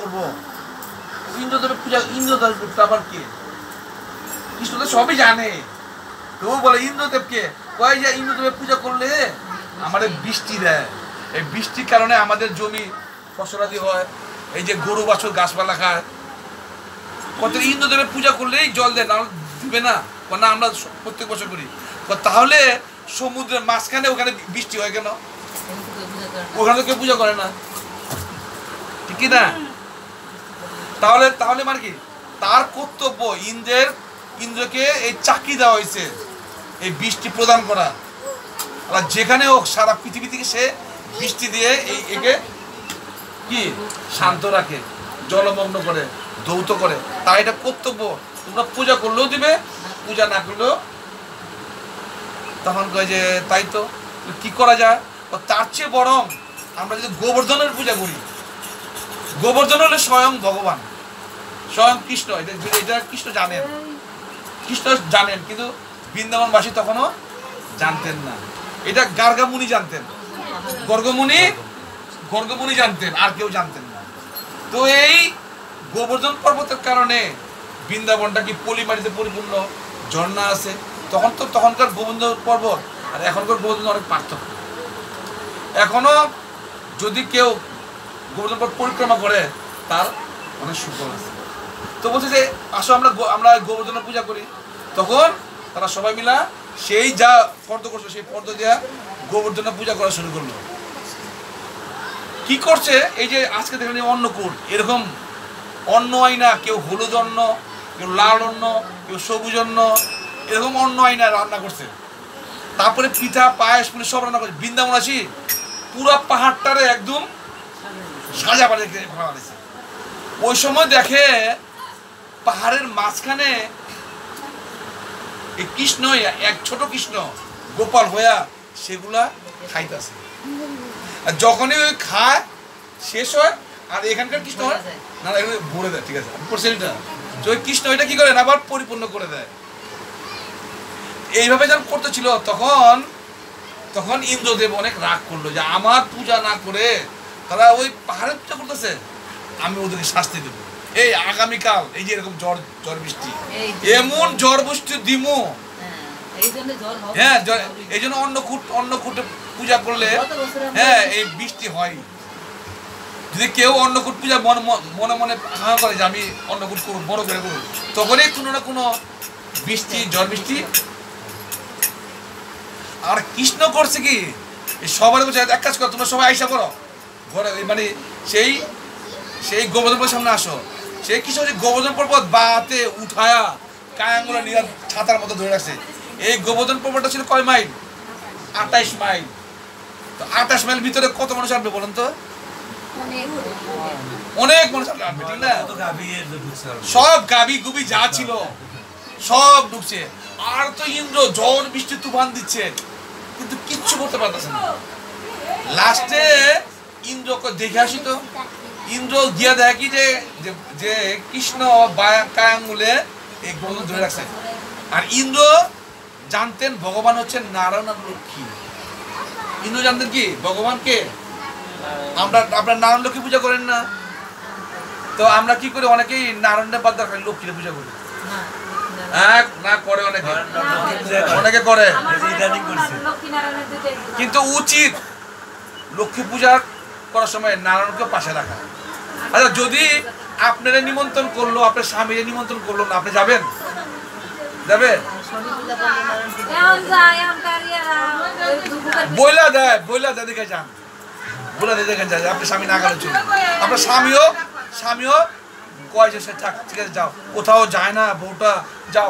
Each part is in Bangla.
করবো ইন্দ্রদেবের পূজা, ইন্দ্রদেব আবার কে? কৃষ্ণ তো সবই জানে, তো বলে ইন্দ্রদেবকে কয় যে ইন্দ্রদেবের পূজা করলে আমাদের বৃষ্টি দেয়, এই বৃষ্টির কারণে আমাদের জমি ফসলাদি হয়, এই যে গরু বাছুর গাছপালা খায়, কত ইন্দ্রদেবের পূজা করলেই জল দেয়, না দিবে না? না আমরা প্রত্যেক বছর করি। তাহলে সমুদ্রের মাঝখানে ওখানে বৃষ্টি হয় কেন? ওখানে তো কেউ পূজা করে না, ঠিক না? তাহলে তাহলে মানে কি তার কর্তব্য, ইন্দ্রকে এই চাকরি দেওয়া হয়েছে এই বৃষ্টি প্রদান করা, আর যেখানে হোক সারা পৃথিবী থেকে সে বৃষ্টি দিয়ে এই একে কি শান্ত রাখে, জলমগ্ন করে, ধৌত করে, তাই এটা কর্তব্য। তোমরা পূজা করলেও দিবে, পূজা না করলেও। তখন কয় যে তাই তো কি করা যায়? তার চেয়ে বরং আমরা যদি গোবর্ধনের পূজা করি, গোবর্ধন হলে স্বয়ং ভগবান, স্বয়ং কৃষ্ণ, এটা কৃষ্ণ জানেন, কিন্তু বৃন্দাবনবাসী তখনও জানতেন না। এটা গার্গামুনি জানতেন, গর্গমুনি জানতেন, আর কেউ জানতেন না। তো এই গোবর্ধন পর্বতের কারণে বৃন্দাবনটা কি পলিমাটিতে পরিপূর্ণ, ঝর্ণা আছে। তখনকার গোবর্ধন পর্বত আর এখনকার গোবর্ধন অনেক পার্থক্য। এখনো যদি কেউ গোবর্ধন পর্বত পরিক্রমা করে তার অনেক সুফল আছে। তো বলছে যে আসো আমরা গোবর্ধনের পূজা করি। তখন তারা সবাই মিলা সেই যা ফর্দ করছে সেই ফর্দ দিয়া গোবর্ধনের পূজা করা শুরু করলো। কি করছে? এই যে আজকে দেখেন অন্নকূট, এরকম অন্ন আইনা, কেউ হলুদ অন্ন, কেউ লাল অন্ন, কেউ সবুজ অন্ন, এরকম অন্ন আইনা রান্না করছে। তারপরে পিঠা পায়েস পুলি সব রান্না করছে। বৃন্দাবন আসি পুরা পাহাড়টারে একদম সাজা বানিয়েছে। ওই সময় দেখে পাহাড়ের মাঝখানে এই কৃষ্ণ, এক ছোট কৃষ্ণ গোপাল হইয়া সেগুলা খাইতেছে। আর যখনই ওই খায় শেষ হয়, আর এখানকার কৃষ্ণ হয় না, এখানে ভরে দেয়, ঠিক আছে ওই কৃষ্ণ এটা কি করেন আবার পরিপূর্ণ করে দেয়। এইভাবে যখন করতেছিল তখন ইন্দ্রদেব অনেক রাগ করলো যে আমার পূজা না করে তারা ওই পাহাড়ের পূজা করতেছে, আমি ওদেরকে শাস্তি দেবো। এই আগামীকাল এই যে এরকম ঝড় বৃষ্টি, এমন ঝড় বৃষ্টি দিমু, হ্যাঁ এই জন্য অন্নকূটে পূজা করলে হ্যাঁ এই বৃষ্টি হয়। যদি কেউ অন্নকূট পূজা মনে মনে হাঁ করে যে আমি অন্নকূট করবো, বড় করে করবো, তখনই কোনো না কোনো বৃষ্টি, ঝড় বৃষ্টি। আর কৃষ্ণ করছে কি সবার বলছে এক কাজ করো, তোমরা সবাই আইসা করো ঘরে, মানে সেই গোবর্ধন পর্বতের সামনে আসো। সেই কৃষ্ণ গোবর্ধন পর্বত বাতে উঠায়া কায়াঙ্গুলা নিয়ে ছাতার মতো ধরে রাখছে। এই গোবর্ধন পর্বতটা ছিল কয় মাইল? 28 মাইল। তো 28 মাইল ভিতরে কত মানুষ আসবে বলেন তো? অনেক মানুষ আসবে, ঠিক না? সব গাবি গুবি যা ছিল সব ঢুকছে। আর তো ইন্দ্র ঝড় বৃষ্টি তুফান দিচ্ছে, কিন্তু কিচ্ছু করতে পারতেছে না। লাস্টে ইন্দ্রকে দেখে আসি, তো ইন্দ্র গিয়া দেখি যে কৃষ্ণ কায়াঙ্গুলে এই গোবর্ধন ধরে রাখছে। আর ইন্দ্র জানতেন ভগবান হচ্ছেন নারায়ণ আর লক্ষ্মী। ইন্দ্র জানতেন কি ভগবানকে আপনার নারায়ণ লক্ষ্মী পূজা করেন না, তো আমরা কি করি? অনেকেই নারায়ণের বাদ দিয়ে লক্ষ্মীর পূজা করি। না করে অনেকে করে, কিন্তু উচিত লক্ষ্মী পূজা করার সময় নারায়ণকে পাশে রাখা। আচ্ছা, যদি আপনারা নিমন্ত্রণ করলো, আপনার স্বামীরে নিমন্ত্রণ করলো না, আপনি যাবেন? বইলা দেয় দেখে যান, বলে দেখেন যায় আপনার স্বামী না গেলে চলবে। আপনার স্বামীও কয় যে ঠিক আছে যাও, কোথাও যায় না বউটা, যাও।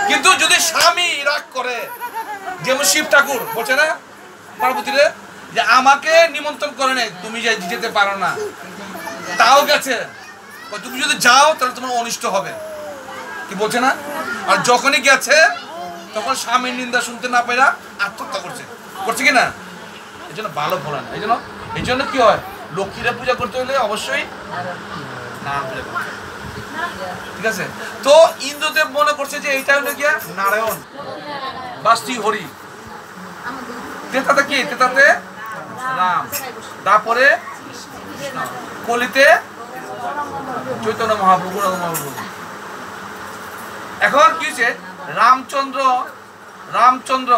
কিন্তু যদি স্বামী রাগ করে, যেমন শিব ঠাকুর বলছে না পার্বতীরে যে আমাকে নিমন্ত্রণ করে নেই, তুমি যেতে পারো না, তাও গেছে, তুমি যদি যাও তাহলে তোমার অনিষ্ট হবে, কি বলছে না? আর যখনই গেছে তখন স্বামীর নিন্দা শুনতে না পেরা আত্মহত্যা করছে কি না? এই জন্য ভালো ফল না। এই জন্য কি হয়, লক্ষ্মীরা পূজা করতে হলে অবশ্যই নারায়ণ পূজা করতে, ঠিক আছে? তো ইন্দ্রদেব মনে করছে যে এইটা হলো গিয়া নারায়ণ, বাস্তি হরি, তেতাতে কি? তেতাতে রাম, তারপরে কৃষ্ণ। কলিতে চৈতন্য মহাপ্রভু। এখন কি হয়েছে, রামচন্দ্র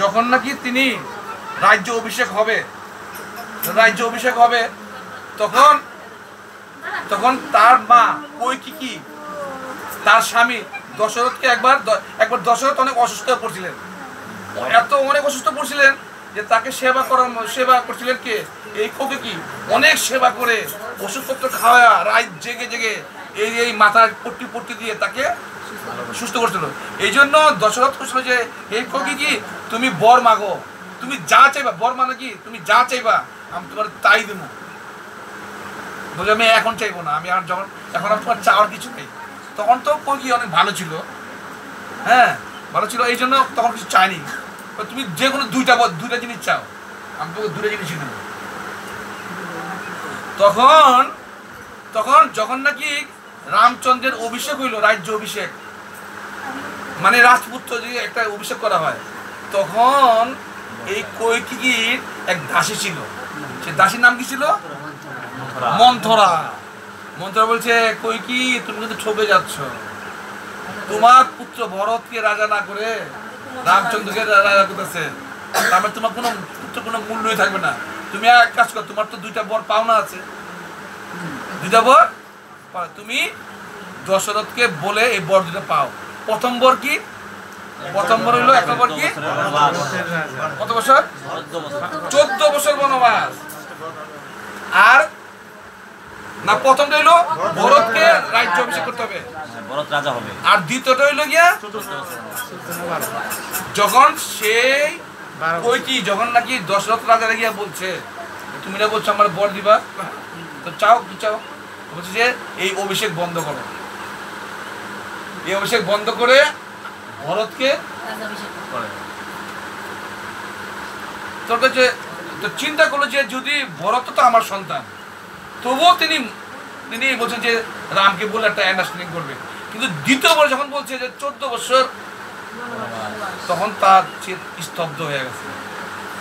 যখন নাকি তিনি রাজ্য অভিষেক হবে তখন তার মা কৈকেয়ী তার স্বামী দশরথকে একবার দশরথ অনেক অসুস্থ পড়ছিলেন, অনেক অসুস্থ পড়ছিলেন যে তাকে সেবা করছিলেন কে, এই কৈকেয়ী অনেক সেবা করে ওষুধপত্র খাওয়া রাত জেগে এই মাথার পট্টি দিয়ে তাকে সুস্থ করছিল। এই জন্য দশরথ করছিল যে এই কৈকেয়ী তুমি বর মাগো, তুমি যা চাইবা, বর মানে কি তুমি যা চাইবা আমি তোমার তাই দেবো। বলে আমি এখন চাইবো না, আমি আর এখন তোমার চাওয়ার কিছু নেই। তখন তো কৈকেয়ী অনেক ভালো ছিল, হ্যাঁ ভালো ছিল, এই জন্য তখন কিছু চাইনি। তুমি যে কোনো দুইটা জিনিস চাও আমি তোমাকে দুটো জিনিসই দেবো। তখন যখন নাকি রামচন্দ্রের অভিষেক হইল, রাজ্য অভিষেক মানে রাজপুত্র যে একটা অভিষেক করা হয়, তখন এই কৈকেয়ীর এক দাসী ছিল, সে দাসীর নাম কি ছিল? মন্থরা। মন্থরা বলছে কৈকেয়ী তুমি কিন্তু ঠকে যাচ্ছ, তোমার পুত্র ভরতকে রাজা না করে রামচন্দ্রকে রাজা করতেছে, তারপরে তোমার কোনো পুত্র কোনো মূল্যই থাকবে না। তুমি এক কাজ করো, তোমার তো দুইটা বর পাওনা আছে, দুইটা বর তুমি দশরথকে বলে এই বর দুটো পাও। প্রথম বর কি? প্রথম বর হইলো এক নম্বর কি, কত বছর? 14 বছর বনবাস। আর না প্রথমটা হইলো ভরতকে রাজ্য অভিষেক করতে হবে, ভরত রাজা হবে। আর দ্বিতীয়টা হইলো গিয়া যখন সেই কৈকেয়ী যখন নাকি দশরথ রাজা গিয়া বলছে তুমি না বলছো আমার বর দিবা, তো চাও কি চাও? বলছে যে এই অভিষেক বন্ধ করো, এই অভিষেক বন্ধ করে ভরতকে তোর কাছে তো চিন্তা করলো যে যদি ভরত তো আমার সন্তান, তবুও তিনি বলছেন যে রামকে বলে একটা আন্ডারস্ট্যান্ডিং করবে। কিন্তু দ্বিতীয়বার যখন বলছে যে 14 বছর, তখন তার স্তব্ধ হয়ে গেছে,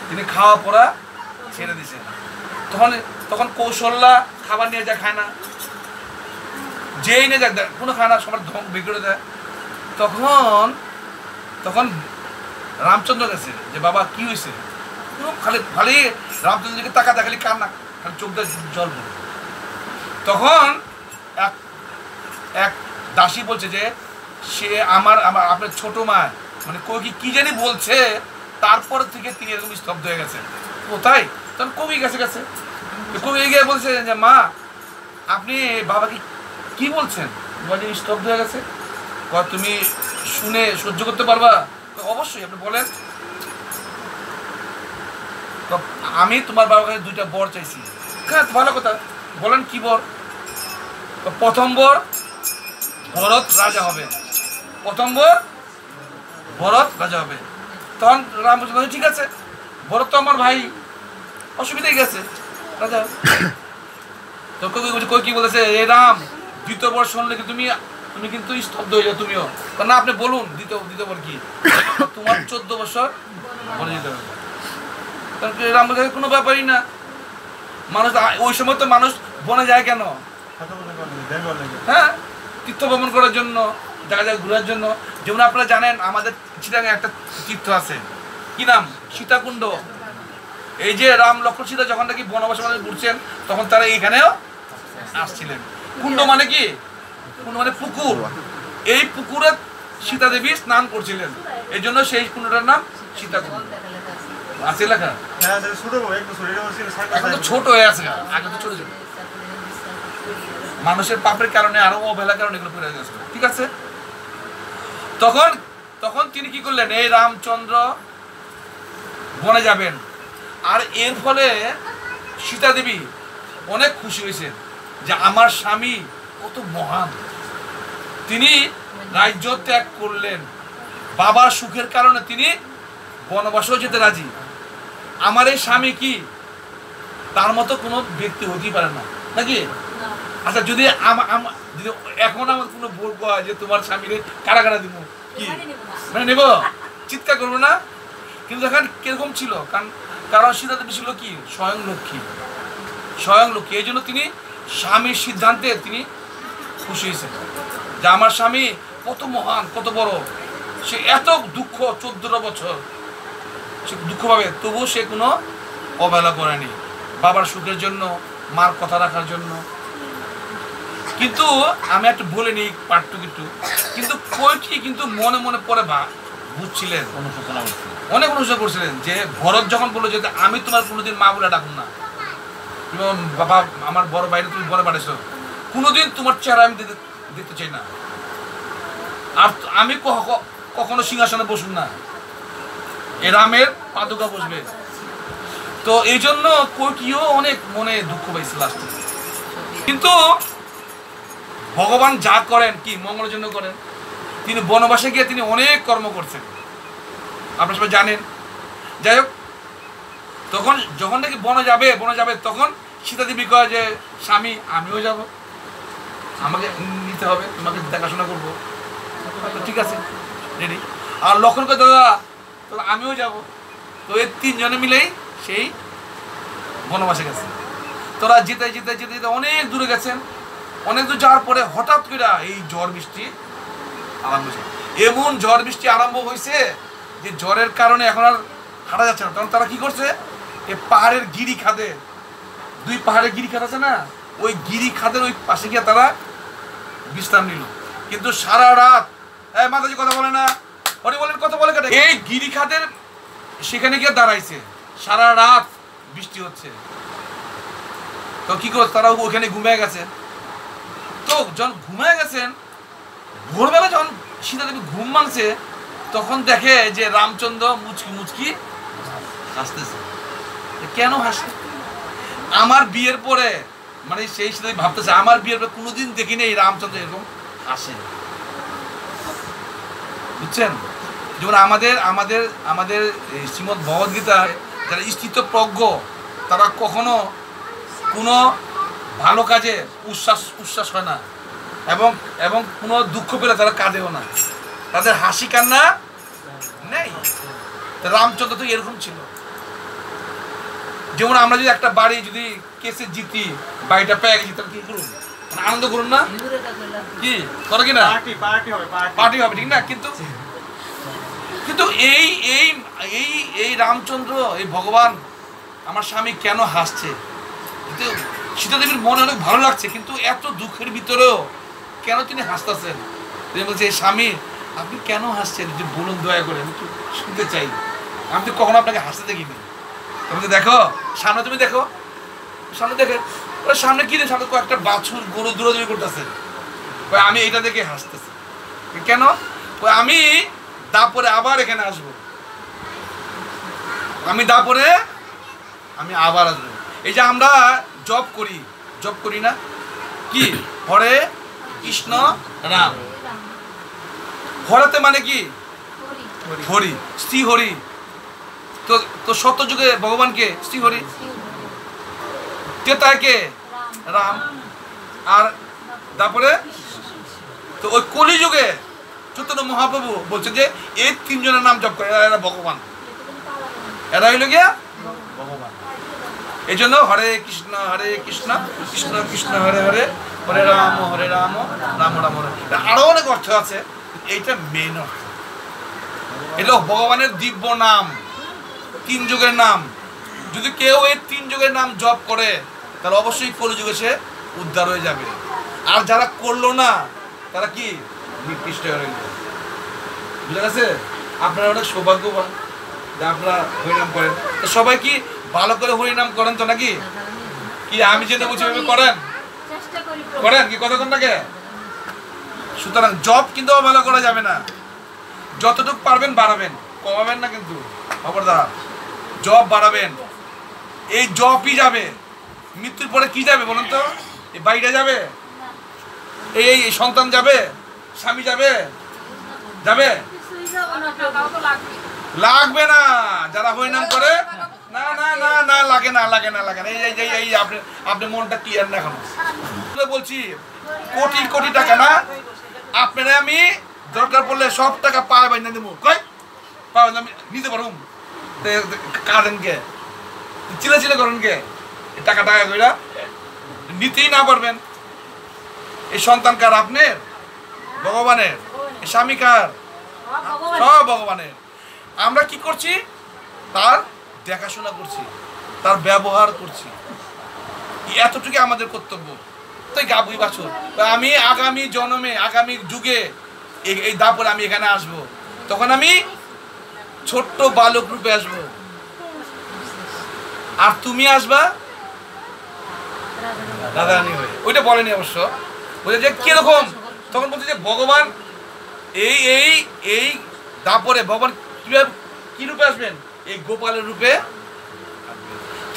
তিনি খাওয়া পড়া ছেড়ে দিয়েছেন। তখন কৌশল্যা খাবার নিয়ে যায়, খায় না, যেই নিয়ে যাক কোনো খায় না, সবার ধমক বিগড়ে দেয়। তখন রামচন্দ্র গেছে যে বাবা কি হয়েছে, খালি রামচন্দ্রকে তাকাতে খালি কান্না, খালি চোখ দিয়ে জল পড়ে। তখন এক দাসী বলছে যে সে আমার আপনার ছোট মা মানে কৈকেয়ী কি জানি বলছে, তারপর থেকে তিনি এরকম স্তব্ধ হয়ে গেছে। কোথায়? তখন কবি গেছে কবি গিয়ে বলছে যে মা আপনি বাবাকে কি বলছেন, স্তব্ধ হয়ে গেছে, তুমি শুনে সহ্য করতে পারবা? অবশ্যই, আপনি বলেন। আমি তোমার বাবার কাছে দুইটা বর চাইছি। হ্যাঁ ভালো কথা, বলেন কি বর? প্রথম বর ভরত রাজা হবে, প্রথম বর ভরত রাজা হবে। তখন রাম বলছে ঠিক আছে, ভরত তো আমার ভাই, অসুবিধাই গেছে রাজা। তো কি বলেছে, এ রাম দ্বিতীয় বর শুনলে কি তুমি কিন্তু স্তব্ধ হয়ে যাও তুমিও, না আপনি বলুন দ্বিতীয় বর কি? তোমার 14 বছর বলে যেতে হবে। রাম বলছে কোনো ব্যাপারই না, মানুষ ওই সময় তো মানুষ বনে যায় কেন? হ্যাঁ, তীর্থ ভ্রমণ করার জন্য, জায়গায় ঘোরার জন্য। যেমন আপনারা জানেন আমাদের চিটাগাঙে একটা তীর্থ আছে, কি নাম? সীতাকুণ্ড। এই যে রাম লক্ষ্মণ সীতা যখন নাকি বনবাসে ঘুরছেন, তখন তারা এইখানেও আসছিলেন। কুণ্ড মানে কি? কুণ্ড মানে পুকুর। এই পুকুরে সীতা দেবী স্নান করছিলেন, এই জন্য সেই কুণ্ডটার নাম সীতাকুণ্ড। আছে লেখা, এখন তো ছোট হয়ে আছে, আগে তো ছোট ছোট। মানুষের পাপের কারণে আরো অবহেলার কারণে এগুলো করে গেছে, ঠিক আছে। তখন তিনি কি করলেন, এই রামচন্দ্র বনে যাবেন। আর এর ফলে সীতা দেবী অনেক খুশি হয়েছেন যে আমার স্বামী কত মহান, তিনি রাজ্য ত্যাগ করলেন, বাবার সুখের কারণে তিনি বনবাসেও যেতে রাজি। আমার এই স্বামী কি তার মতো কোনো ব্যক্তি হতেই পারে না, নাকি? আচ্ছা যদি এখন আমার কোনো বলবো যে তোমার স্বামীকে কারা দিব, কি মানে নেব? চিৎকার করবো না? কিন্তু দেখেন কিরকম ছিল, কারণ সীতা দেবী ছিল কি স্বয়ং লক্ষ্মী, স্বয়ং লক্ষ্মী। এই জন্য তিনি স্বামীর সিদ্ধান্তে তিনি খুশি হয়েছেন যে আমার স্বামী কত মহান, কত বড়, সে এত দুঃখ 14 বছর সে দুঃখ পাবে, তবুও সে কোনো অবহেলা করেনি বাবার সুখের জন্য, মার কথা রাখার জন্য। কিন্তু আমি একটু বলে নিই পাঠটুকু একটু, কিন্তু কৈকেয়ী কিন্তু মনে মনে পরে বুঝছিলেন, অনেক অনুশোচনা করছিলেন যে ভরত যখন বললো যে আমি তোমার কোনোদিন মা বলে ডাকুন না, বাবা আমার বড় ভাইরে তুমি বলে পাঠাইছো, কোনোদিন তোমার চেহারা আমি দেখতে চাই না, আর আমি কখনো সিংহাসনে বসুন না, এ রামের পাদুকা বসবে। তো এই জন্য কৈকেয়ীও অনেক মনে দুঃখ পাইছে লাস্টে। কিন্তু ভগবান যা করেন কি মঙ্গলের জন্য করেন। তিনি বনবাসে গিয়ে তিনি অনেক কর্ম করছেন, আপনারা সবাই জানেন। যাই হোক, তখন যখন নাকি বনে যাবে তখন সীতা দেবী কয় যে স্বামী আমিও যাব, আমাকে নিতে হবে, তোমাকে দেখাশোনা করবো। ঠিক আছে, রেডি। আর লক্ষণ কয় দাদা তাহলে আমিও যাব। তো এই 3 জনে মিলেই সেই বনবাসে গেছে। তোরা যেতে যেতে যেতে যেতে অনেক দূরে গেছেন। অনেক দূর যাওয়ার পরে হঠাৎ করে এই ঝড় বৃষ্টি আরম্ভ হয়েছে। এমন ঝড় বৃষ্টি আরম্ভ হয়েছে যে ঝড়ের কারণে এখন আর হাঁটা যাচ্ছে না। তখন তারা কি করছে, এই পাহাড়ের গিরি খাদে, 2 পাহাড়ের গিরি খাদ আছে না, ওই গিরি খাদের ওই পাশে গিয়ে তারা বিশ্রাম নিল। কিন্তু সারা রাত মাতাজি কথা বলে না, হরি বলেন কথা বলে কেটে, এই গিরি খাদের সেখানে গিয়ে দাঁড়াইছে। সারা রাত বৃষ্টি হচ্ছে। তো কি করছে, তারা ওখানে ঘুমিয়ে গেছে। তো যখন ঘুমিয়ে গেছেন, ভোরবেলা যখন সীতা দেবী ঘুম ভাঙছে, তখন দেখে যে রামচন্দ্র মুচকি মুচকি হাসতেছে। কেন হাসে? আমার বিয়ের পরে, মানে সেই সীতা দেবী ভাবতেছে আমার বিয়ের পরে কোনোদিন দেখিনি এই রামচন্দ্র এরকম হাসে। বুঝছেন? যেমন আমাদের আমাদের আমাদের শ্রীমদ্ ভগবদ্গীতার যারা স্থিতপ্রজ্ঞ, তারা কখনো কোনো ভালো কাজে উচ্ছ্বাস হয় না, এবং এবং কোনো দুঃখ পেলে তারা কাঁদেও না, তাদের হাসি কান্না নেই। রামচন্দ্র তো এরকম ছিল। যেমন আমরা যদি একটা বাড়ি যদি কেসে জিতি, বাড়িটা পেয়ে গেছি, তাহলে কি করুন, আনন্দ করুন না? কি করে কিনা পার্টি হবে, ঠিক না? কিন্তু কিন্তু এই এই এই এই রামচন্দ্র, এই ভগবান আমার স্বামী কেন হাসছে? কিন্তু সীতা দেবীর মনে অনেক ভালো লাগছে, কিন্তু এত দুঃখের ভিতরেও কেন তিনি হাসতেছেন? তিনি বলছে স্বামী আপনি কেন হাসছেন, যদি বলুন দয়া করে, আমি একটু শুনতে চাই, আমি তো কখনো আপনাকে হাসতে দেখিনি। তুমি দেখো সামনে, তুমি দেখো সামনে, দেখে ওর সামনে কি, সামনে কয়েকটা বাছুর গরু দৌড়াদৌড়ি করতেছে, আমি এইটা দেখে হাসতেছি। কেন? আমি দাপরে আবার এখানে আসবো, আমি দাপরে আমি আবার আসবো। এই যে আমরা জপ করি না কি, হরে কৃষ্ণ রাম, হরেতে মানে কি হরি, শ্রী হরি। তো তো সত্য যুগে ভগবানকে শ্রী হরি, কে রাম, আর তারপরে তো ওই কলি যুগে চৈতন্য মহাপ্রভু বলছে যে এই 3 জনের নাম জপ করে, এরা ভগবান, এরা হইল গিয়া ভগবান। এই জন্য হরে কৃষ্ণ কৃষ্ণ কৃষ্ণ হরে হরে, হরে রাম রাম রাম হরে। আরো অনেক অর্থ আছে, এইটা মেন অর্থ। এটা ভগবানের দিব্য নাম, 3 যুগের নাম। যদি কেউ এই 3 যুগের নাম জপ করে, তাহলে অবশ্যই কলিযুগে সে উদ্ধার হয়ে যাবে। আর যারা করলো না, তারা কি নিকৃষ্ট হয়ে রইল। বুঝা গেছে? আপনারা অনেক সৌভাগ্যবান যে আপনারা হরিনাম করেন। তো সবাই কি ভালো করে হরিনাম করেন তো নাকি? কি আমি যেটা বলছি করেন কি কতক্ষণটাকে? সুতরাং জব কিন্তু ভালো করা যাবে না, যতটুকু পারবেন বাড়াবেন, কমাবেন না কিন্তু। খবরদার, জব বাড়াবেন। এই জবই যাবে, মৃত্যুর পরে কি যাবে বলেন তো? এই বাড়িটা যাবে, এই সন্তান যাবে, স্বামী যাবে, লাগবে না। যারা হরিনাম করে না না না না লাগে না। এই আপনি মনটা ক্লিয়ার না এখন বলছি, কোটি কোটি টাকা না, আপনারা আমি দরকার পড়লে সব টাকা পাবেন না, দেবো পাবেন আমি নিতে পারুম। কাঁদেন কে, চিলে করেন কে? টাকা টাকা কইরা নিতেই না পারবেন। এই সন্তান কার? আপনার? ভগবানের। এই স্বামী কার? সব ভগবানের। আমরা কি করছি? তার দেখাশোনা করছি, তার ব্যবহার করছি, এতটুকু আমাদের কর্তব্য। তাই গাবুই বাছুর আমি আগামী জন্মে আগামী যুগে এই দাপরে আমি এখানে আসব, তখন আমি ছোট্ট বালক রূপে আসব, আর তুমি আসবা রাধারানী হয়ে। ওইটা বলেনি অবশ্য, বলে যে কিরকম, তখন বলছে যে ভগবান এই এই এই দাপরে ভগবান কি রূপে আসবেন? এই গোপালের রূপে।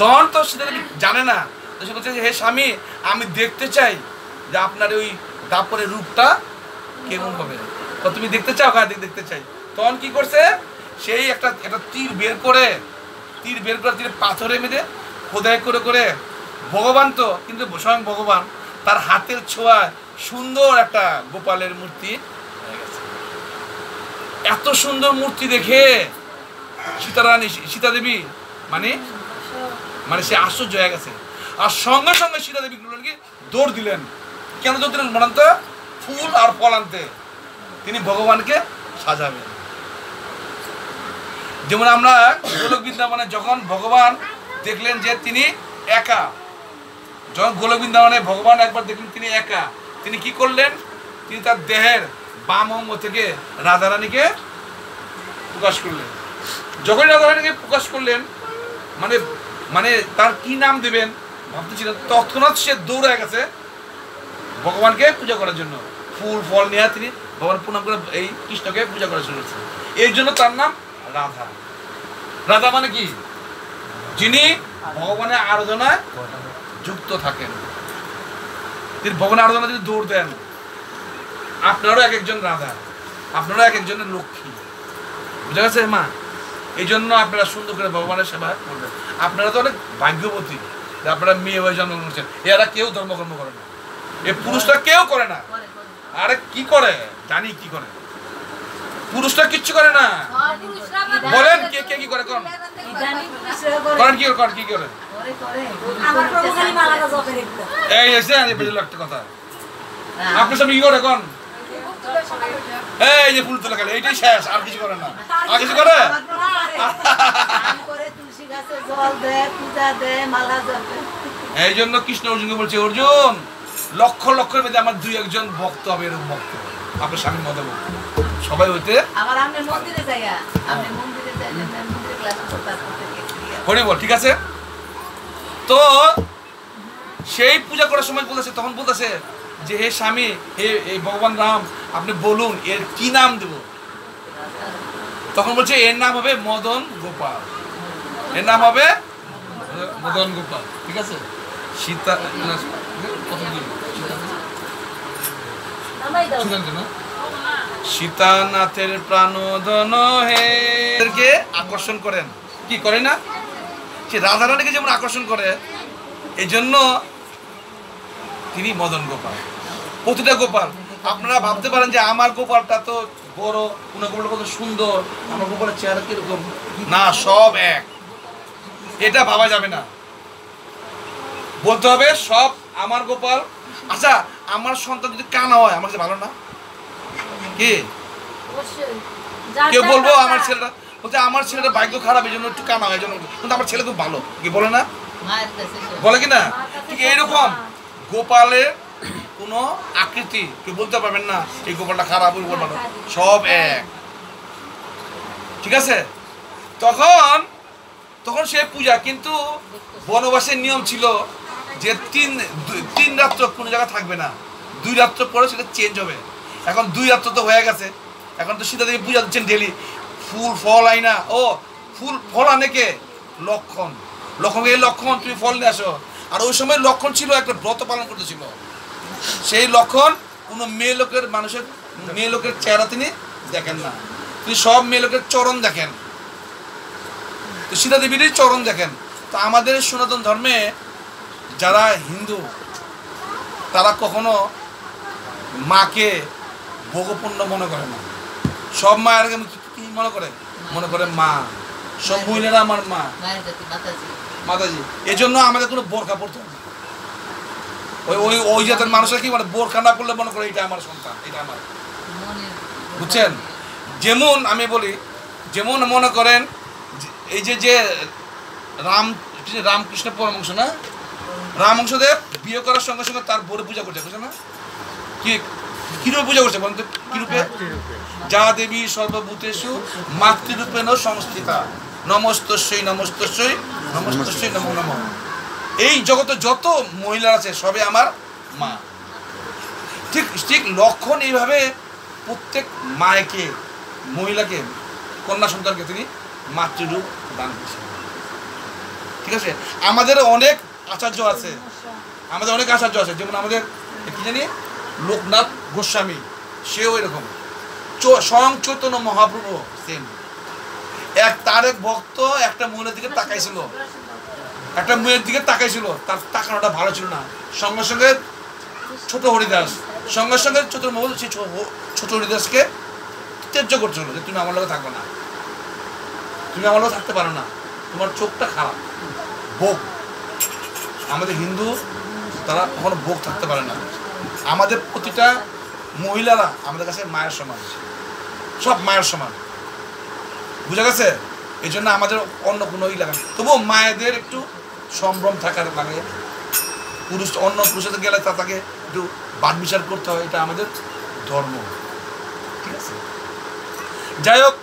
তখন তো সেটা জানে না, তো সে বলছে যে হে স্বামী, আমি দেখতে চাই যে আপনার ওই দাপরের রূপটা কেমন হবে। তো তুমি দেখতে চাও? হ্যাঁ দেখতে চাই। তখন কি করছে? সেই একটা তীর বের করে তীর পাথরে মেরে খোদাই করে করে, ভগবান তো কিন্তু স্বয়ং ভগবান তার হাতের ছোঁয়ায় সুন্দর একটা গোপালের মূর্তি হয়ে গেছে। এত সুন্দর মূর্তি দেখে সীতা দেবী মানে সে আশ্চর্য হয়ে গেছে। আর সঙ্গে সঙ্গে সীতা দেবী কি দৌড় দিলেন। কেন দৌড় দিলেন বলেন তো? ফুল আর ফল আনতে, তিনি ভগবানকে সাজাবেন। যেমন আমরা গোলক বৃন্দাবনে যখন ভগবান দেখলেন যে তিনি একা, যখন গোলক বৃন্দাবনে ভগবান একবার দেখলেন তিনি একা, তিনি কি করলেন? তিনি তার দেহের বাম অঙ্গ থেকে রাধারানীকে প্রকাশ করলেন। যখন রাধারানীকে প্রকাশ করলেন, মানে তার কি নাম দেবেন ভাবতেছিলেন, তৎক্ষণাৎ সে দৌড়ে গেছে ভগবানকে পূজা করার জন্য। ফুল ফল নিয়ে তিনি ভগবান প্রণাম করে এই কৃষ্ণকে পূজা করা শুরু করেছেন। এই জন্য তার নাম রাধা। রাধা মানে কি? যিনি ভগবানের আরাধনায় যুক্ত থাকেন, তিনি ভগবানের আরাধনা যদি দৌড় দেন। আপনারও এক একজন রাধা, আপনারও এক একজনের লক্ষ্মী, বুঝা গেছে মা? এই জন্য আপনারা সুন্দর করে ভগবানের সেবা করবেন। আপনারা তো অনেক ভাগ্যবতী, আপনারা মেয়ে হয়ে জন্মগ্রহণ করছেন। এরা কেউ ধর্মকর্ম করে না, এই পুরুষরা কেউ করে না। আরে কি করে জানি, কি করে? পুরুষরা কিচ্ছু করে না। বলেন কে কে কি করে? করেন কি করেন? কি করে? এই এসে একটা কথা, আপনার সামনে কি করে? কোন এই যে ফুল তোলা গেলে এইটাই শেষ, আর কিছু করে না। আর কিছু করে? এই জন্য কৃষ্ণ অর্জুনকে বলছে, অর্জুন লক্ষ লক্ষের মধ্যে আমার দুই একজন ভক্ত হবে, এরকম ভক্ত আপনার স্বামীর মতো সবাই হইতে হরি বল। ঠিক আছে, তো সেই পূজা করার সময় বলতেছে, তখন বলতেছে যে হে স্বামী, হে এই ভগবান রাম, আপনি বলুন এর কি নাম দেব? তখন বলছে এর নাম হবে মদন গোপাল, এর নাম হবে মদন গোপাল। ঠিক আছে, সীতা সীতানাথের প্রাণধন হে আকর্ষণ করেন, কি করে না? সে রাধারানীকে যেমন আকর্ষণ করে, এই জন্য তিনি মদন গোপাল। প্রতিটা গোপাল আপনারা ভাবতে পারেন যে আমার গোপালটা তো বড়, কোন গোপালটা কত সুন্দর, আমার গোপালের চেহারা কিরকম, না সব এক, এটা ভাবা যাবে না। বলতে হবে সব আমার গোপাল। আচ্ছা, আমার সন্তান যদি কানা হয় আমার কাছে ভালো না? কি কেউ বলবো আমার ছেলেটা, বলছে আমার ছেলেটা ভাগ্য খারাপ এই জন্য একটু কানা হয়, এই জন্য, কিন্তু আমার ছেলে খুব ভালো, কি বলে না? বলে কি না? ঠিক এইরকম গোপালের কোনো আকৃতি কেউ বলতে পারবেন না এই গোপালটা খারাপ, ওই গোপাল ভালো, সব এক। ঠিক আছে, তখন সে পূজা, কিন্তু বনবাসের নিয়ম ছিল যে তিন রাত্র কোনো জায়গায় থাকবে না, 2 রাত্র পরে সেটা চেঞ্জ হবে। এখন 2 রাত্র তো হয়ে গেছে, এখন তো সীতা দেবী পূজা দিচ্ছেন ডেলি, ফুল ফল আইনা, ও ফুল ফল আনে কে? লক্ষণ। এই লক্ষণ তুমি ফল নিয়ে আসো। আর ওই সময় লক্ষণ ছিল একটা ব্রত পালন করতেছিল, সেই লক্ষণ কোনো মেয়ে লোকের চেহারা তিনি দেখেন না, তিনি সব মেয়ে লোকের চরণ দেখেন, তো সীতা দেবীর চরণ দেখেন। তো আমাদের সনাতন ধর্মে যারা হিন্দু তারা কখনো মাকে ভোগপূর্ণ মনে করে না। সব মায়ের কি মনে করে? মনে করে মা, সব মহিলারা আমার মা, মাতাজি এই জন্য আমাদের কোনো বোরকা পড়তে হবে না। ওই ওই ওই জাতের মানুষরা কি মানে বোরকা না পড়লে মনে করে এটা আমার সন্তান, এটা আমার, বুঝছেন? যেমন আমি বলি, যেমন মনে করেন এই যে রামকৃষ্ণ পরমহংস না, রামহংসদেব বিয়ে করার সঙ্গে সঙ্গে তার বউরে পূজা করছে, বুঝছেন না? কিরূপে পূজা করছে বলুন তো? কিরূপে? যা দেবী সর্বভূতেষু মাতৃরূপেণ সংস্থিতা নমস্তস্যৈ নমস্তস্যৈ নমস্তস্যৈ নমো নমঃ। এই জগতে যত মহিলা আছে সবে আমার মা। ঠিক ঠিক লক্ষণ এইভাবে প্রত্যেক মায়েকে, মহিলাকে, কন্যা সন্তানকে তিনি মাতৃরূপ দান করেছেন। ঠিক আছে? আমাদের অনেক আচার্য আছে, আমাদের অনেক আচার্য আছে, যেমন আমাদের কি জানি লোকনাথ গোস্বামী, সেও এরকম। স্বয়ং চৈতন্য মহাপ্রভু সেম। তার এক ভক্ত একটা মহিলার দিকে তাকাইছিল, একটা মেয়ের দিকে তাকাইছিল, তার তাকানোটা ভালো ছিল না, সঙ্গে সঙ্গে ছোট হরিদাস সঙ্গে সঙ্গে ছোট হরিদাসকে ত্যায্য করছিল যে তুমি আমার লগে থাকবে না, তুমি আমার লগে থাকতে পারো না, তোমার চোখটা খারাপ। ভোগ, আমাদের হিন্দু তারা কখনো ভোগ থাকতে পারে না। আমাদের প্রতিটা মহিলারা আমাদের কাছে মায়ের সমান, সব মায়ের সমান, বুঝা গেছে? এই জন্য আমাদের অন্য কোনো ই লাগে না। তবুও মায়েদের একটু সম্ভ্রম থাকার লাগে, পুরুষ অন্য পুরুষের গেলে তাকে একটু বাদ বিচার করতে হয়, এটা আমাদের ধর্ম। ঠিক আছে? যাই হোক,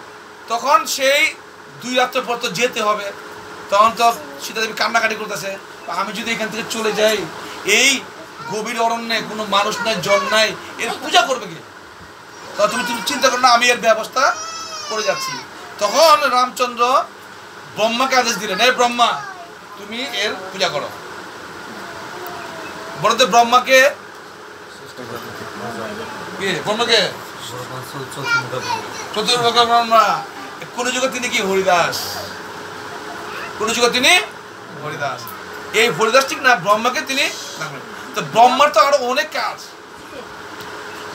তখন সেই 2 রাত্র পর তো যেতে হবে, তখন তো সীতাদেবী কান্নাকাটি করতেছে, আমি যদি এখান থেকে চলে যাই, এই গভীর অরণ্যে কোনো মানুষ নাই, জল নাই, এর পূজা করবে কি? তা তুমি চিন্তা করো না, আমি এর ব্যবস্থা করে যাচ্ছি। তখন রামচন্দ্র ব্রহ্মাকে আদেশ দিলেন, এই ব্রহ্মা তুমি এর পূজা করো। বলতে ব্রহ্মাকে ব্রহ্মাকে চতুর্মুখ ব্রহ্মা, কোন যুগে তিনি কি হরিদাস, কোন যুগে তিনি হরিদাস। এই হরিদাস ঠিক না, ব্রহ্মাকে তিনি, তো ব্রহ্মার তো আরো অনেক কাজ।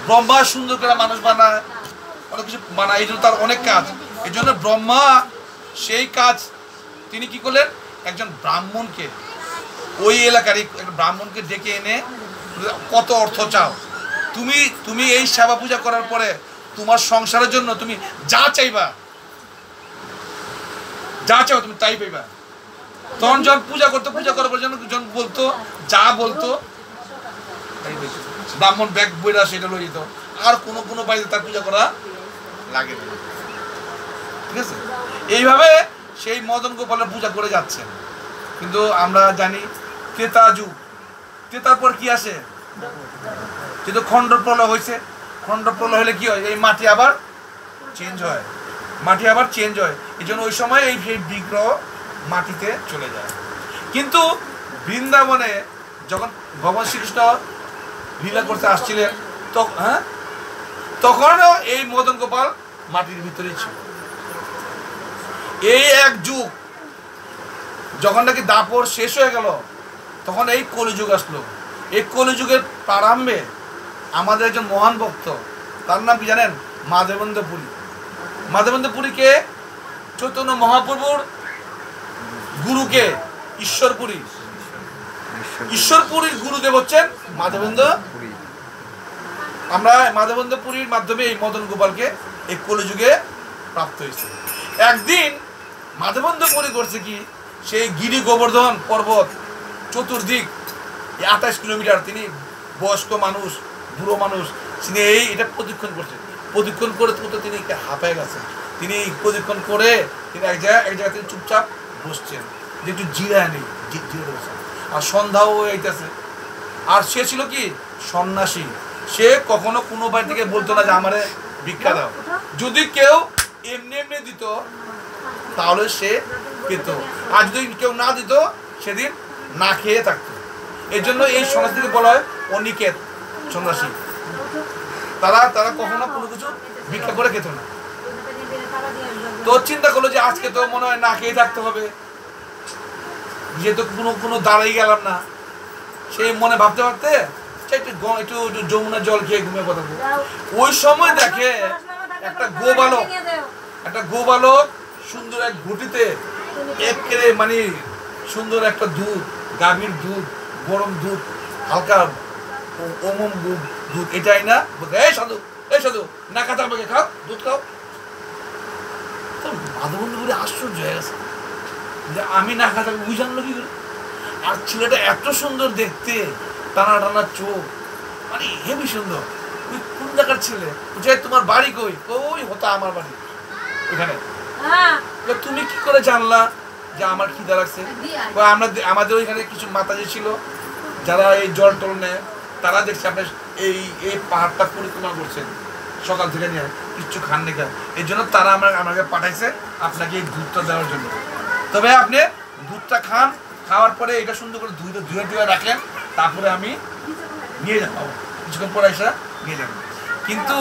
ব্রহ্মা সুন্দর করে মানুষ বানায়, অনেক কিছু বানায়, এই জন্য তার অনেক কাজ। এই জন্য ব্রহ্মা সেই কাজ তিনি কি করলেন, একজন ব্রাহ্মণকে, ওই এলাকারই একটা ব্রাহ্মণকে ডেকে এনে, কত অর্থ চাও তুমি এই সেবা পূজা করার পরে তোমার সংসারের জন্য তুমি যা চাইবা, যা চাও তুমি তাই পাইবা। তখন যখন পূজা করতো, পূজা করার পর যখন বলতো, যা বলতো ব্রাহ্মণ ব্যাগ বইরা সেটা লয়ে যেত, আর কোনো বাড়িতে তার পূজা করা লাগে না। ঠিক আছে? এইভাবে সেই মদন গোপালের পূজা করে যাচ্ছে। কিন্তু আমরা জানি ত্রেতা যুগ, ত্রেতার পর কি আসে? কিন্তু খণ্ড প্রলয় হয়েছে। খণ্ড প্রলয় হলে কি হয়, এই মাটি আবার চেঞ্জ হয়, মাটি আবার চেঞ্জ হয়। এই জন্য ওই সময় এই বিগ্রহ মাটিতে চলে যায়। কিন্তু বৃন্দাবনে যখন ভগবান শ্রীকৃষ্ণ লীলা করতে আসছিলেন, তখনও এই মদন গোপাল মাটির ভিতরেই ছিল। এই এক যুগ যখন নাকি দাপর শেষ হয়ে গেল, তখন এই কলিযুগ আসলো। এই কলিযুগের প্রারম্ভে আমাদের একজন মহান ভক্ত, তার নাম কি জানেন? মাধবেন্দ্র পুরী। মাধবেন্দ্র পুরীকে চৈতন্য মহাপ্রভুর গুরুকে ঈশ্বরপুরী, ঈশ্বরপুরীর গুরুদেব হচ্ছেন মাধবেন্দ্র পুরী। আমরা মাধবেন্দ্র পুরীর মাধ্যমে এই মদন গোপালকে এই কলিযুগে প্রাপ্ত হয়েছে। একদিন মাধবেন্দ্র পুরী করছে কি, সেই গিরি গোবর্ধন পর্বত চতুর্দিক 28 কিলোমিটার, তিনি বয়স্ক মানুষ, বুড়ো মানুষ, তিনি এটা প্রদক্ষিণ করছেন। প্রদক্ষিণ করে তিনি হাঁপায় গেছেন। তিনি প্রদক্ষিণ করে তিনি এক জায়গায় তিনি চুপচাপ বসছেন, যে একটু জিরায় নেই, জিরে বসেন। আর সন্ধ্যাও হইতেছে। আর সে ছিল কি সন্ন্যাসী, সে কখনো কোনো বাড়ি থেকে বলতো না যে আমারে ভিক্ষা দাও। যদি কেউ এমনি এমনি দিত তাহলে সে পেত, আর যদি কেউ না দিত সেদিন না খেয়ে থাকতো। এই জন্য এই সন্ন্যাসীকে বলা হয় অনিকেত সন্ন্যাসী। তারা কখনো কোনো কিছু ভিক্ষা করে খেত না। তো চিন্তা করলো যে আজকে তো মনে হয় না খেয়ে থাকতে হবে, যেহেতু কোনো দাঁড়াই গেলাম না। সেই মনে ভাবতে ভাবতে একটু যমুনা জল খেয়ে ঘুমিয়ে পড়বো। ওই সময় দেখে একটা গোবালক সুন্দর এক ঘুটিতে একেবারে মানে সুন্দর একটা দুধ, গাভীর দুধ, গরম দুধ, হালকা ওমম দুধ, এটাই না এই সাধু, এই সাধু না খাতা আমাকে খাও, দুধ খাও। তো মাধবন্ধু বলে আশ্চর্য হয়ে গেছে যে আমি না খাতা ওই জানলো কি করে। আর ছেলেটা এত সুন্দর দেখতে, টানা টানা চোখ, মানে হেবি সুন্দর। ওই কোন জায়গার ছেলে, যে তোমার বাড়ি কই? ওই হতো আমার বাড়ি ওখানে। তুমি কি করে জানলা যে আমার খিদা লাগছে? আমরা আমাদের ওইখানে কিছু মাতাজি ছিল যারা এই জল টল নেয়, তারা দেখছে আপনার এই এই পাহাড়টা পরিক্রমা করছেন সকাল থেকে নিয়ে, কিচ্ছু খান নি খান, এই জন্য তারা আমাকে পাঠাইছে আপনাকে এই দুধটা দেওয়ার জন্য। তবে আপনি দুধটা খান, খাওয়ার পরে এটা সুন্দর করে ধুয়ে রাখেন, তারপরে আমি নিয়ে যাবো, কিছুক্ষণ পরে এসে নিয়ে যাবো। কিন্তু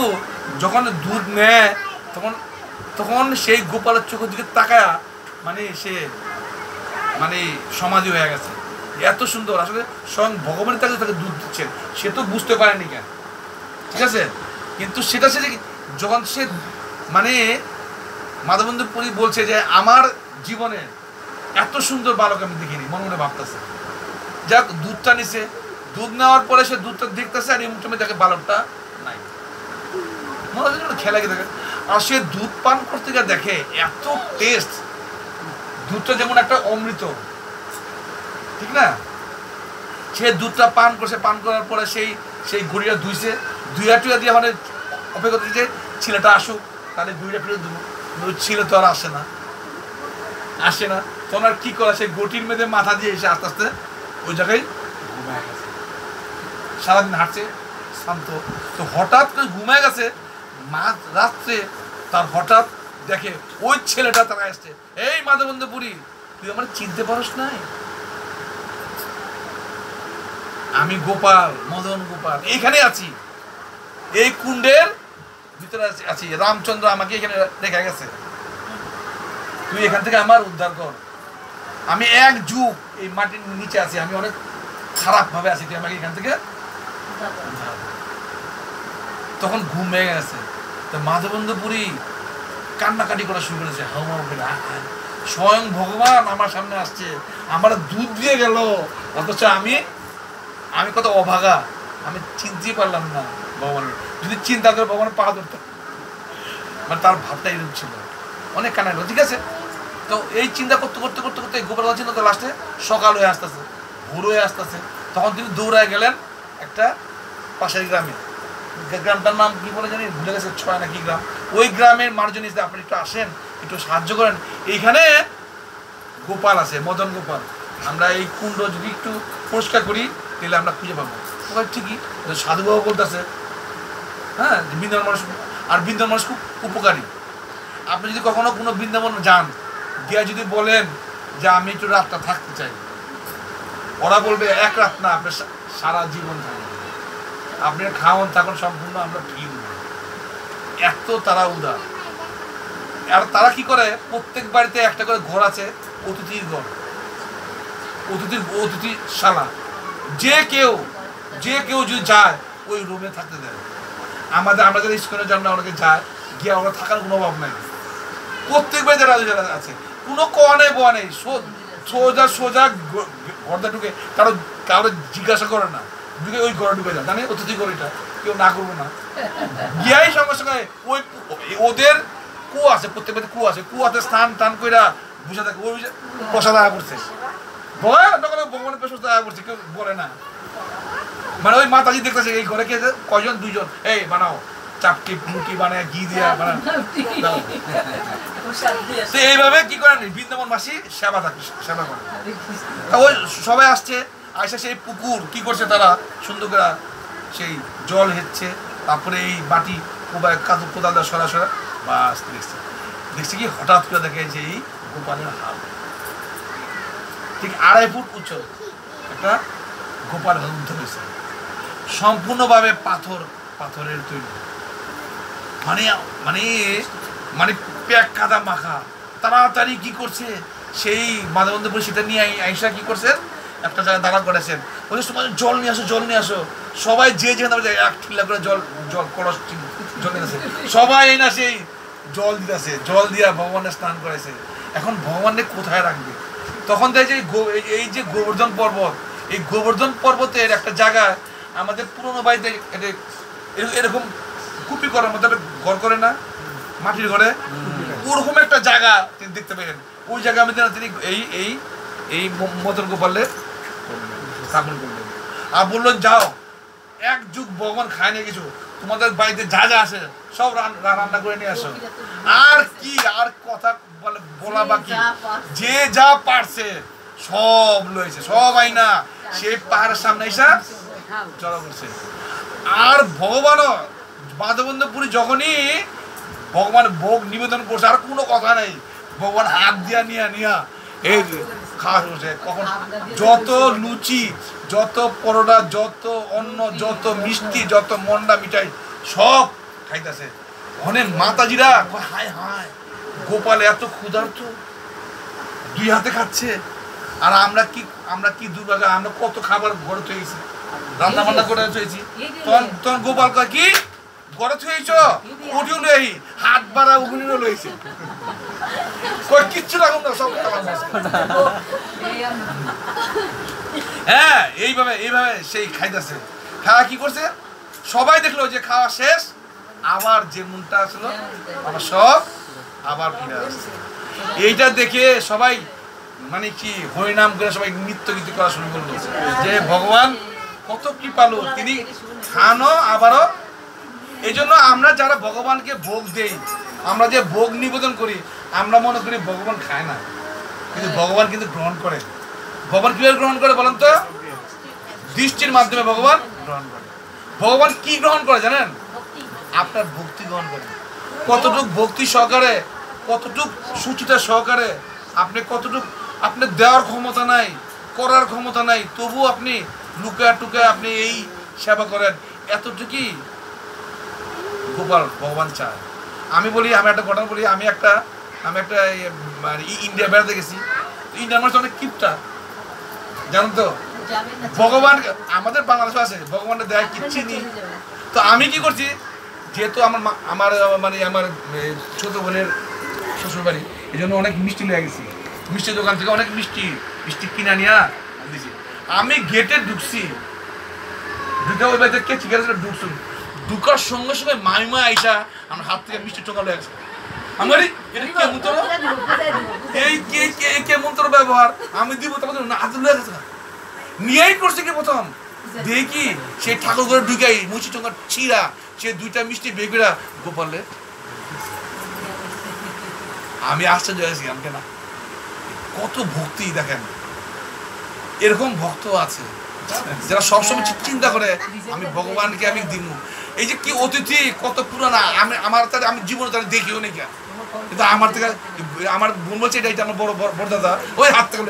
যখন দুধ নেয় তখন সেই গোপালের চোখের দিকে তাকায়া মানে সে মানে সমাধি হয়ে গেছে, এত সুন্দর। আসলে স্বয়ং ভগবানের তাকে দুধ দিচ্ছেন, সে তো বুঝতে পারেনি কেন, ঠিক আছে। কিন্তু সেটা সে যখন সে মানে মাধবন্ধু পুরী বলছে যে আমার জীবনে এত সুন্দর বালক আমি দেখিনি, মনে মনে ভাবতেছে। যাক দুধটা নিছে, দুধ নেওয়ার পরে সে দুধটা দেখতেছে আর এই মুহূর্তে দেখে বালকটা নাই, মনে হচ্ছে খেলা কি দেখে। আর সে দুধ পান করতে গিয়ে দেখে এত টেস্ট, দুধটা যেমন একটা অমৃত, ঠিক না। সে দুধটা পান করছে, পান করার পরে সেই গুড়িটা ধুইছে, ধুইয়া টুইয়া দিয়ে মানে অপেক্ষা করছে ছেলেটা আসুক, তাহলে গুড়িটা ফিরে দেবো। ছেলে তো আর আসে না তখন আর কি করা, সেই গটির মেয়েদে মাথা দিয়ে এসে আস্তে আস্তে ওই জায়গায় ঘুমায় গেছে। সারাদিন হাঁটছে শান্ত, তো হঠাৎ করে ঘুমায় গেছে। রাত্রে তার হঠাৎ দেখে ওই ছেলেটা তারা আসছে, এই মাধবন্ধু পুরী তুই আমার চিনতে পারস নাই? আমি গোপাল, মদন গোপাল, এইখানে আছি, এই কুণ্ডের ভিতরে আছি, রামচন্দ্র আমাকে এখানে রেখে গেছে, তুই এখান থেকে আমার উদ্ধার কর। আমি এক যুগ এই মাটির নিচে আছি, আমি অনেক খারাপ ভাবে আছি, তুই আমাকে এখান থেকে। তখন ঘুম ভেঙে গেছে, তো মাধবন্ধু পুরী কান্নাকাটি করা শুরু করেছে, হাউমাউ করে। স্বয়ং ভগবান আমার সামনে আসছে, আমার দুধ দিয়ে গেল, অথচ আমি কত অভাগা, আমি চিনতেই পারলাম না ভগবানের। যদি চিন্তা করে ভগবানের পা ধরতাম, মানে তার ভাবটা এরকম ছিল, অনেক কান্না। ঠিক আছে, তো এই চিন্তা করতে করতে করতে করতে গোপাল চিন্তা তো লাস্টে সকাল হয়ে আসতেছে, ভোর হয়ে আসতেছে। তখন তিনি দৌড়ায় গেলেন একটা পাশের গ্রামে, গ্রামটার নাম কি বলে জানি, ভুলে গেছে, ছয় না কি গ্রাম। ওই গ্রামের মানুষজন এসে আপনি একটু আসেন, একটু সাহায্য করেন, এইখানে গোপাল আছে, মদন গোপাল, আমরা এই কুণ্ড যদি একটু পরিষ্কার করি তাহলে আমরা খুঁজে পাবো। ঠিকই সাধুবাবু বলতেছে, হ্যাঁ, বৃন্দাবন মানুষ, আর বৃন্দাবন মানুষ খুব উপকারী। আপনি যদি কখনো কোনো বৃন্দাবন যান, গিয়া যদি বলেন যে আমি একটু রাতটা থাকতে চাই, ওরা বলবে এক রাত না, আপনার সারা জীবন থাকবে, আপনি খাওয়ান থাকুন সম্পূর্ণ, আমরা ফি দেব, এত তারা উদার। আর তারা কি করে, প্রত্যেক বাড়িতে একটা করে ঘর আছে, অতিথির ঘর, অতিথিশালা, যে কেউ যদি যায় ওই রুমে থাকতে দেয়। আমরা যারা ইস্কনের জন্য অনেকে যায়, গিয়ে আমরা থাকার কোনো অভাব নাই, প্রত্যেক বাড়িতে যারা আছে, কোনো কোয়া নেই বোয়া নেই, সোজা ঘরটা ঢুকে, কারো জিজ্ঞাসা করে না, ঢুকে ওই ঘরে ঢুকে যায়, জানে অতিথি ঘরটা কেউ না করবো না, গিয়াই সঙ্গে সঙ্গে ওই ওদের কুয়া আছে, প্রত্যেক বাড়িতে কুয়া আছে, কুয়াতে স্নান টান কইরা বুঝে থাকে, ওই প্রসাদ আয়া করছে, ভগবানের প্রসাদ আয়া করছে, কেউ বলে না। মানে ওই মাতাজি দেখতেছে এই ঘরে কে কয়জন, দুইজন, এই বানাও চাপটি মুটি বানায় ঘি দিয়া বানাও। এইভাবে কি করেন, বৃন্দাবন মাসি সেবা করে। ওই সবাই আসছে, আসে সেই পুকুর কি করছে তারা, সুন্দর করে সেই জল হেচ্ছে, তারপরে এই মাটি কোদাল দেওয়া সরা বাস দেখছে কি হঠাৎ করে দেখে যে এই গোপালের হাল ঠিক 2.5 ফুট উচ্চ একটা গোপাল হাল উদ্ধ হয়েছে, সম্পূর্ণভাবে পাথরের তৈরি, মানে মানে মানে প্যাক কাদা মাখা। তাড়াতাড়ি কি করছে, সেই মাধবন্ধু পুরী সেটা নিয়ে আইসা কি করছে, একটা জায়গায় দাঁড়া করেছেন, বলছে তোমার জল নিয়ে আসো। সবাই যে যেখানে এক ঠিল্লা করে জল কলস জল নিয়ে আসে, সবাই না সেই জল দিতেছে, জল দিয়া ভগবানের স্নান করেছে। এখন ভগবানের কোথায় রাখবে, তখন দেখে এই যে গোবর্ধন পর্বত, এই গোবর্ধন পর্বতের একটা জায়গায় আমাদের পুরোনো বাড়িতে এরকম কুপি করার মধ্যে একটা ঘর করে না, মাটির ঘরে, ওরকম একটা জায়গা তিনি দেখতে পেলেন। ওই জায়গা আমি তিনি এই মদন গোপালের স্থাপন করলেন আর বললেন, যাও এক যুগ ভগবান খায় নিয়ে কিছু, তোমাদের বাড়িতে যা যা আছে সব রান্না করে নিয়ে আসো। আর কি আর কথা বলা বাকি, যে যা পারছে সব লয়েছে, সব আইনা সে পাহাড়ের সামনে এসে জড়ো করছে। আর ভগবানও মাধবেন্দ্রপুরী যখনই ভগবান ভোগ নিবেদন করছে, আর কোনো কথা নেই, ভগবান হাত দিয়া নিয়া এই খাওয়া হচ্ছে। কখন যত লুচি, যত পরোটা, যত অন্ন, যত মিষ্টি, যত মন্ডা মিঠাই সব খাইতেছে। অনেক মাতাজিরা হায় হায় গোপাল এত ক্ষুধার্ত, দুই হাতে খাচ্ছে। আর আমরা কি দুর্ভাগ্য, আমরা কত খাবার ঘরে থুয়েছি, রান্না বান্না করে থুয়েছি। তখন গোপাল কয় কি ঘরে থুয়েছ, ওটিও লই হাত বাড়া উগুনিও লইছে, কই কিচ্ছু রাখুন না, সব হ্যাঁ। এইভাবে সেই খাইতেছে। খাওয়া কি করছে, সবাই দেখলো যে খাওয়া শেষ, আবার যে মনটা আসলো আবার সব আবার ফিরে আসছে। এইটা দেখে সবাই মানে কি হরিনাম করে সবাই নৃত্য গীতি করা শুরু করলো, যে ভগবান কত কৃপালু, তিনি খানো আবারও। এই জন্য আমরা যারা ভগবানকে ভোগ দেই, আমরা যে ভোগ নিবেদন করি, আমরা মনে করি ভগবান খায় না, কিন্তু ভগবান কিন্তু গ্রহণ করে। ভগবান কিভাবে গ্রহণ করে বলেন তো? দৃষ্টির মাধ্যমে ভগবান গ্রহণ করে। ভগবান কি গ্রহণ করে জানেন? আপনার ভক্তি গ্রহণ করে। কতটুক ভক্তি সহকারে, কতটুক সুচিতা সহকারে আপনি কতটুক, আপনার দেওয়ার ক্ষমতা নাই, করার ক্ষমতা নাই, তবু আপনি লুকা টুকা আপনি এই সেবা করেন, এতটুকুই গোপাল ভগবান চায়। আমি বলি, আমি একটা ঘটনা বলি, আমি একটা ইন্ডিয়া বেড়াতে গেছি। ইন্ডিয়ার মানুষ অনেক কিপটা, জানেন তো? ভগবান আমাদের বাংলাদেশে আছে, ভগবানের দেয় কিচ্ছু নেই। তো আমি কি করছি, যেহেতু আমার ছোট বোনের শ্বশুর বাড়ি, এই জন্য অনেক মিষ্টি নিয়ে গেছি। মিষ্টির দোকান থেকে অনেক মিষ্টি কিনে নিয়ে দিয়েছি। আমি গেটে ঢুকছি, ঢুকে ওই বাড়িতে কে চিকেন ঢুকছি, ঢুকার সঙ্গে সঙ্গে মাইমা আইসা আমার হাত থেকে মিষ্টি টোকা লয়ে গেছে। আমার এটা কে মন্ত্র, এই কে মন্ত্র ব্যবহার আমি দিব, তারপর না হাত লয়ে গেছে নিয়েই করছে কি প্রথম দেখি সেই ঠাকুর ঘরে ঢুকাই মুচি টোকা ছিঁড়া, সে দুইটা মিষ্টি বেগুড়া গোপালে। আমি আশ্চর্য হয়েছি, আমাকে না কত ভক্তি দেখেন। এরকম ভক্ত আছে যারা সবসময় চিন্তা করে আমি ভগবানকে আমি দিব। এই যে কি অতিথি কত পুরানা, আমি জীবনে তারা দেখিও নি, কিন্তু আমার থেকে আমার বোন বলছে এটা আমার বড় দাদা ওই হাত থেকে